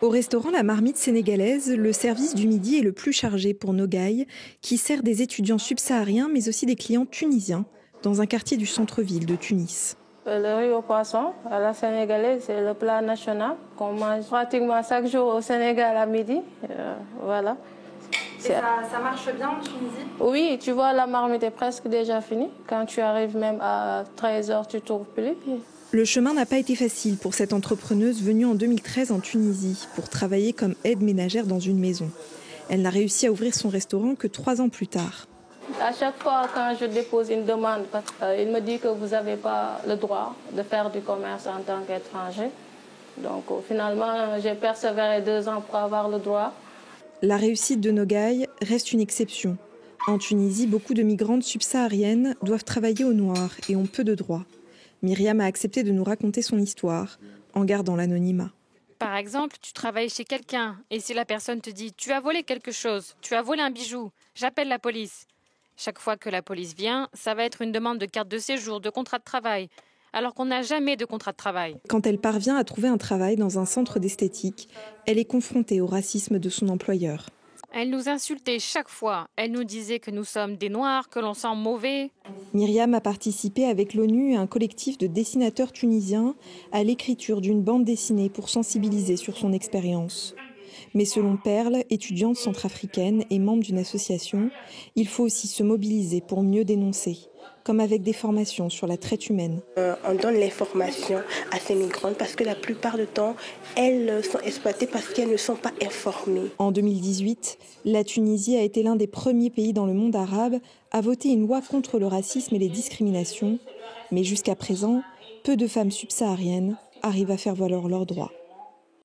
Au restaurant La Marmite sénégalaise, le service du midi est le plus chargé pour Nogaï, qui sert des étudiants subsahariens mais aussi des clients tunisiens, dans un quartier du centre-ville de Tunis. Le riz au poisson à la sénégalaise, c'est le plat national qu'on mange pratiquement chaque jour au Sénégal à midi. Voilà. Et ça marche bien en Tunisie? Oui, tu vois, la marmite est presque déjà finie. Quand tu arrives même à 13h, tu ne trouves plus. Le chemin n'a pas été facile pour cette entrepreneuse venue en 2013 en Tunisie pour travailler comme aide ménagère dans une maison. Elle n'a réussi à ouvrir son restaurant que 3 ans plus tard. À chaque fois, quand je dépose une demande, il me dit que vous n'avez pas le droit de faire du commerce en tant qu'étranger. Donc finalement, j'ai persévéré 2 ans pour avoir le droit. La réussite de Nogaï reste une exception. En Tunisie, beaucoup de migrantes subsahariennes doivent travailler au noir et ont peu de droits. Myriam a accepté de nous raconter son histoire, en gardant l'anonymat. Par exemple, tu travailles chez quelqu'un et si la personne te dit « tu as volé quelque chose, tu as volé un bijou, j'appelle la police ». Chaque fois que la police vient, ça va être une demande de carte de séjour, de contrat de travail, alors qu'on n'a jamais de contrat de travail. Quand elle parvient à trouver un travail dans un centre d'esthétique, elle est confrontée au racisme de son employeur. Elle nous insultait chaque fois. Elle nous disait que nous sommes des Noirs, que l'on sent mauvais. Myriam a participé avec l'ONU et un collectif de dessinateurs tunisiens à l'écriture d'une bande dessinée pour sensibiliser sur son expérience. Mais selon Perle, étudiante centrafricaine et membre d'une association, il faut aussi se mobiliser pour mieux dénoncer, comme avec des formations sur la traite humaine. On donne les formations à ces migrantes parce que la plupart du temps, elles sont exploitées parce qu'elles ne sont pas informées. En 2018, la Tunisie a été l'un des premiers pays dans le monde arabe à voter une loi contre le racisme et les discriminations. Mais jusqu'à présent, peu de femmes subsahariennes arrivent à faire valoir leurs droits.